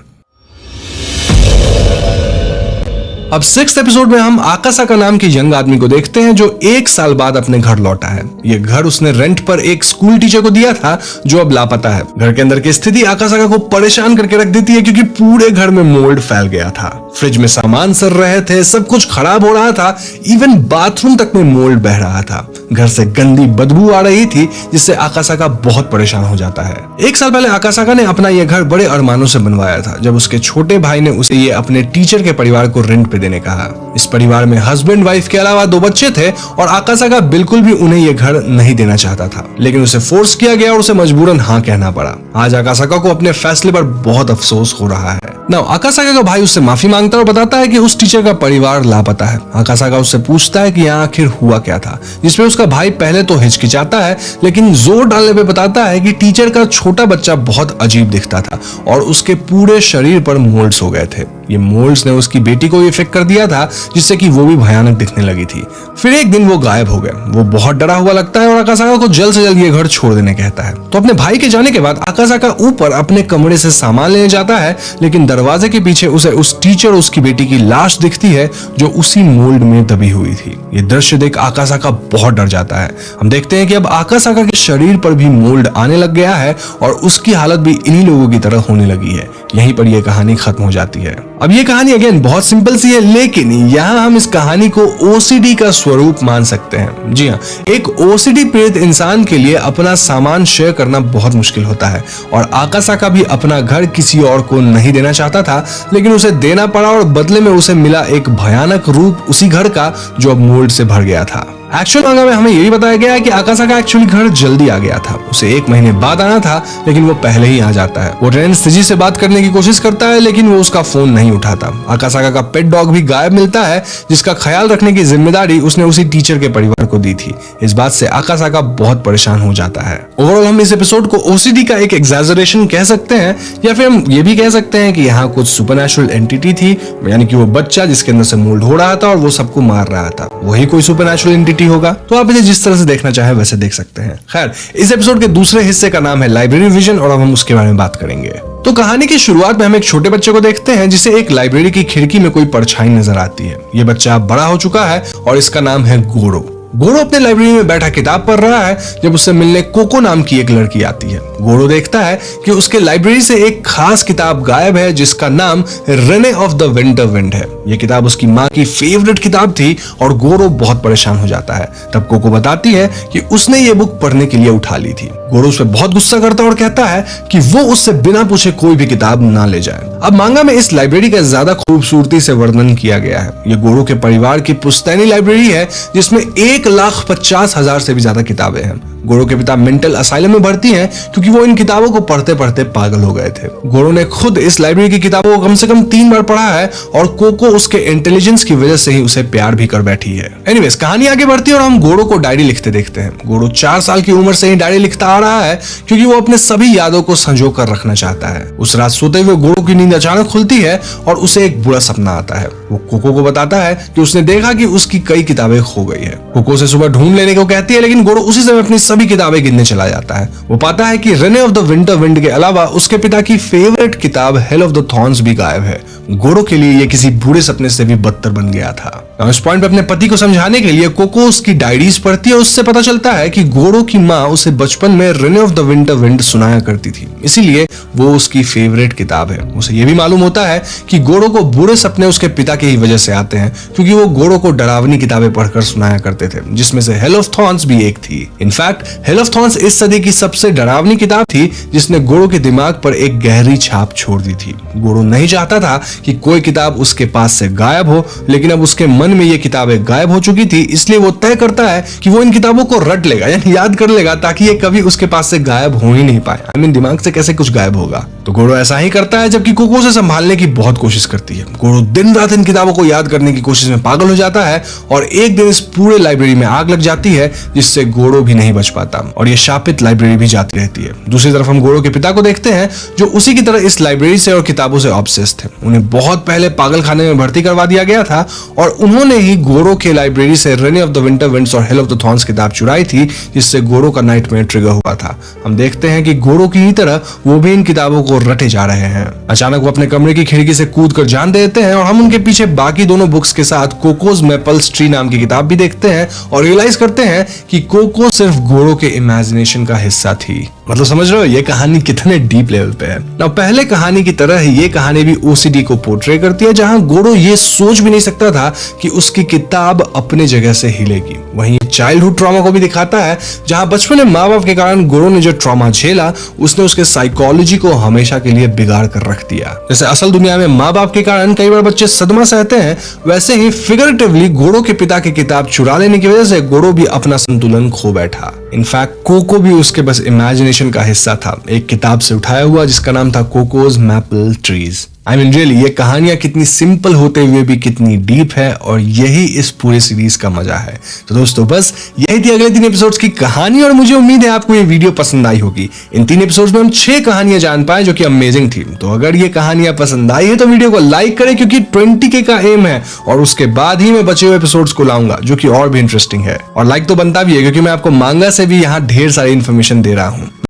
अब 6th एपिसोड में हम आकासाका नाम के यंग आदमी को देखते हैं जो 1 साल बाद अपने घर लौटा है। ये घर उसने रेंट पर एक स्कूल टीचर को दिया था जो अब लापता है। घर के अंदर की स्थिति आकासाका को परेशान करके रख देती है क्योंकि पूरे घर में मोल्ड फैल गया था। फ्रिज में सामान सड़ रहे थे, सब कुछ खराब हो रहा था, इवन बाथरूम तक में मोल्ड बह रहा था। घर से गंदी बदबू आ रही थी जिससे आकासाका बहुत परेशान हो जाता है। 1 साल पहले आकासाका ने अपना यह घर बड़े अरमानों से बनवाया था जब उसके छोटे भाई ने उसे ये अपने टीचर के परिवार को रेंट पे देने कहा। इस परिवार में हस्बैंड वाइफ के अलावा 2 बच्चे थे और आकासाका बिल्कुल भी उन्हें यह घर नहीं देना चाहता था, लेकिन उसे फोर्स किया गया और उसे मजबूरन हाँ कहना पड़ा। आज आकासाका को अपने फैसले पर बहुत अफसोस हो रहा है। नाउ आकासाका का भाई उससे माफी मांगता है और बताता है कि उस टीचर का परिवार लापता है। आकासाका उससे पूछता है कि यहाँ आखिर हुआ क्या था, जिसमें उसका भाई पहले तो हिचकिचाता है लेकिन जोर डालने पे बताता है कि टीचर का छोटा बच्चा बहुत अजीब दिखता था और उसके पूरे शरीर पर मोल्ड्स हो गए थे। ये मोल्ड्स ने उसकी बेटी को इफेक्ट कर दिया था जिससे कि वो भी भयानक दिखने लगी थी। फिर एक दिन वो गायब हो गए। वो बहुत डरा हुआ लगता है और आकासाका को जल्द से जल्द ये घर छोड़ देने कहता है। तो अपने भाई के जाने के बाद आकासाका ऊपर अपने कमरे से सामान लेने जाता है, लेकिन दरवाजे के पीछे उसे उस टीचर और उसकी बेटी की लाश दिखती है जो उसी मोल्ड में दबी हुई थी। ये दृश्य देख आकासाका बहुत डर जाता है। हम देखते हैं कि अब आकासाका के शरीर पर भी मोल्ड आने लग गया है और उसकी हालत भी इन्हीं लोगों की तरह होने लगी है। यहीं पर यह कहानी खत्म हो जाती है। अब ये कहानी अगेन बहुत सिंपल सी है, लेकिन यहाँ हम इस कहानी को ओसीडी का स्वरूप मान सकते हैं। जी हाँ, एक ओसीडी पीड़ित इंसान के लिए अपना सामान शेयर करना बहुत मुश्किल होता है और आकासाका भी अपना घर किसी और को नहीं देना चाहता था, लेकिन उसे देना पड़ा और बदले में उसे मिला एक भयानक रूप उसी घर का जो अब मोल्ड से भर गया था। एक्चुअल मांगा में हमें यही बताया गया है कि आकासाका एक्चुअली घर जल्दी आ गया था, उसे 1 महीने बाद आना था, लेकिन वो पहले ही आ जाता है। वो रेन सिजी से बात करने की कोशिश करता है, लेकिन वो उसका फोन नहीं उठाता। आकासाका का पेट डॉग भी गायब मिलता है, जिसका ख्याल रखने की जिम्मेदारी उसने उसी टीचर के परिवार को दी थी। इस बात से आकासाका बहुत परेशान हो जाता है। ओवरऑल हम इस एपिसोड को ओसीडी का एक एग्जैजरेशन कह सकते हैं, या फिर हम ये भी कह सकते हैं कि यहाँ कुछ सुपरनैचुरल एंटिटी थी, यानी कि वो बच्चा जिसके अंदर से मोल्ड हो रहा था और वो सबको मार रहा था, वही कोई सुपरनैचुरल एंटिटी होगा। तो आप इसे जिस तरह से देखना चाहे वैसे देख सकते हैं। खैर, इस एपिसोड के दूसरे हिस्से का नाम है लाइब्रेरी विजन, और अब हम उसके बारे में बात करेंगे। तो कहानी की शुरुआत में हम एक छोटे बच्चे को देखते हैं जिसे एक लाइब्रेरी की खिड़की में कोई परछाई नजर आती है। ये बच्चा अब बड़ा हो चुका है और इसका नाम है गोरो। गोरो अपने लाइब्रेरी में बैठा किताब पढ़ रहा है जब उससे मिलने कोको नाम की एक लड़की आती है। गोरो देखता है कि उसके लाइब्रेरी से एक खास किताब गायब है जिसका नाम Rene of the winter wind है। यह किताब उसकी माँ की फेवरेट किताब थी और गोरो बहुत परेशान हो जाता है। तब कोको बताती है कि उसने ये बुक पढ़ने के लिए उठा ली थी। गोरो उस पर बहुत गुस्सा करता है और कहता है कि वो उससे बिना पूछे कोई भी किताब ना ले जाए। अब मांगा में इस लाइब्रेरी का ज्यादा खूबसूरती से वर्णन किया गया है। ये गोरो के परिवार की पुश्तैनी लाइब्रेरी है जिसमें 1,50,000 से भी ज्यादा किताबें हैं। गोरो के पिता मेंटल असाइलम में भर्ती हैं क्योंकि वो इन किताबों को पढ़ते पढ़ते पागल हो गए थे। गोरो ने खुद इस लाइब्रेरी की किताबों को कम से कम 3 बार पढ़ा है और कोको उसके इंटेलिजेंस की वजह से ही उसे प्यार भी कर बैठी है। एनीवेज, कहानी आगे बढ़ती है और हम गोरो को डायरी लिखते देखते हैं। गोरो 4 साल की उम्र से ही डायरी लिखता आ रहा है क्योंकि वो अपने सभी यादों को संजो कर रखना चाहता है। उस रात सोते हुए गोरो की नींद अचानक खुलती है और उसे एक बुरा सपना आता है। वो कोको को बताता है कि उसने देखा कि उसकी कई किताबें खो गई है। कोको उसे सुबह ढूंढ लेने को कहती है, लेकिन गोरो उसी समय अपनी सभी किताबें गिनने चला जाता है। वो पाता है कि Rene of the winter wind के अलावा उसके पिता की फेवरेट किताब हेल ऑफ द थॉर्न्स भी गायब है। गोरो के लिए ये किसी बुरे सपने से भी बदतर बन गया था। इस पॉइंट पे अपने पति को समझाने के लिए कोको उसकी डायरीज पढ़ती है। उससे पता चलता है कि गोरो की माँ उसे बचपन में Rene of the winter wind सुनाया करती थी, इसीलिए वो उसकी फेवरेट किताब है। उसे ये भी मालूम होता है कि गोरो को बुरे सपने उसके पिता की ही वजह से आते हैं क्योंकि वो गोरो को डरावनी किताबें पढ़कर सुनाया करते थे, जिसमें से हेल ऑफ थॉर्न्स भी एक थी। इनफैक्ट हेल ऑफ थॉर्न्स इस सदी की सबसे डरावनी किताब थी जिसने गोरो के दिमाग पर एक गहरी छाप छोड़ दी थी। गोरो नहीं चाहता था कि कोई किताब उसके पास से गायब हो, लेकिन अब उसके मन में ये किताबें गायब हो चुकी थी, इसलिए वो तय करता है कि वो इन किताबों को रट लेगा, यानी याद कर लेगा, ताकि ये कभी उसके पास से गायब हो ही नहीं पाए। दिमाग से कैसे कुछ गायब होगा। तो गोरो ऐसा ही करता है, जबकि कोको उसे संभालने की बहुत कोशिश करती है। गोरो दिन रात इन किताबों को याद करने की कोशिश में पागल हो जाता है और एक दिन इस पूरे लाइब्रेरी में आग लग जाती है जिससे गोरो भी नहीं बच पाता और ये शापित लाइब्रेरी भी जाती रहती है। दूसरी तरफ हम गोरो के पिता को देखते हैं जो उसी की तरह इस लाइब्रेरी से और किताबों से ऑब्सेस्ड थे। उन्हें बहुत पहले पागल खाने में भर्ती करवा दिया गया था और उन्होंने ही गोरो के लाइब्रेरी से Rene of the winter winds और हेल ऑफ द थॉर्न्स किताब चुराई थी, जिससे गोरो का नाइटमेयर ट्रिगर हुआ था। हम देखते हैं कि गोरो की ही तरह वो भी इन किताबों को रटे जा रहे हैं। अचानक वो अपने कमरे की खिड़की से कूद कर जान देते हैं और हम उनके पीछे बाकी दोनों बुक्स के साथ कोकोज मेपल्स ट्री नाम की किताब भी देखते हैं और रियलाइज करते हैं कि कोको सिर्फ गोरो के इमेजिनेशन का हिस्सा थी। मतलब समझ रहे हो ये कहानी कितने डीप लेवल पे है ना। पहले कहानी की तरह ये कहानी भी ओसीडी को पोर्ट्रे करती है, जहां गोरो ये सोच भी नहीं सकता था कि उसकी किताब अपने जगह से हिलेगी। वहीं चाइल्डहुड ट्रॉमा को भी दिखाता है, जहां बचपन में माँ बाप के कारण गोरो ने जो ट्रॉमा झेला उसने उसके साइकोलॉजी को हमेशा के लिए बिगाड़ कर रख दिया। जैसे असल दुनिया में माँ बाप के कारण कई बार बच्चे सदमा सहते हैं, वैसे ही फिगरेटिवली गोरो के पिता की किताब चुरा लेने की वजह से गोरो भी अपना संतुलन खो बैठा। इनफैक्ट कोको भी उसके बस इमेजिनेशन का हिस्सा था, एक किताब से उठाया हुआ जिसका नाम था कोकोज मैपल ट्रीज। रियली ये कहानियां कितनी सिंपल होते हुए भी कितनी डीप है और यही इस पूरे सीरीज का मजा है। तो दोस्तों बस यही थी अगले 3 एपिसोड्स की कहानी और मुझे उम्मीद है आपको ये वीडियो पसंद आई होगी। इन 3 एपिसोड्स में हम 6 कहानियां जान पाए जो कि अमेजिंग थी। तो अगर ये कहानियां पसंद आई है तो वीडियो को लाइक करें क्योंकि 20K का एम है और उसके बाद ही मैं बचे हुए एपिसोड्स को लाऊंगा जो कि और भी इंटरेस्टिंग है। और लाइक तो बनता भी है क्योंकि मैं आपको मांगा से भी यहाँ ढेर सारी इन्फॉर्मेशन दे रहा हूँ।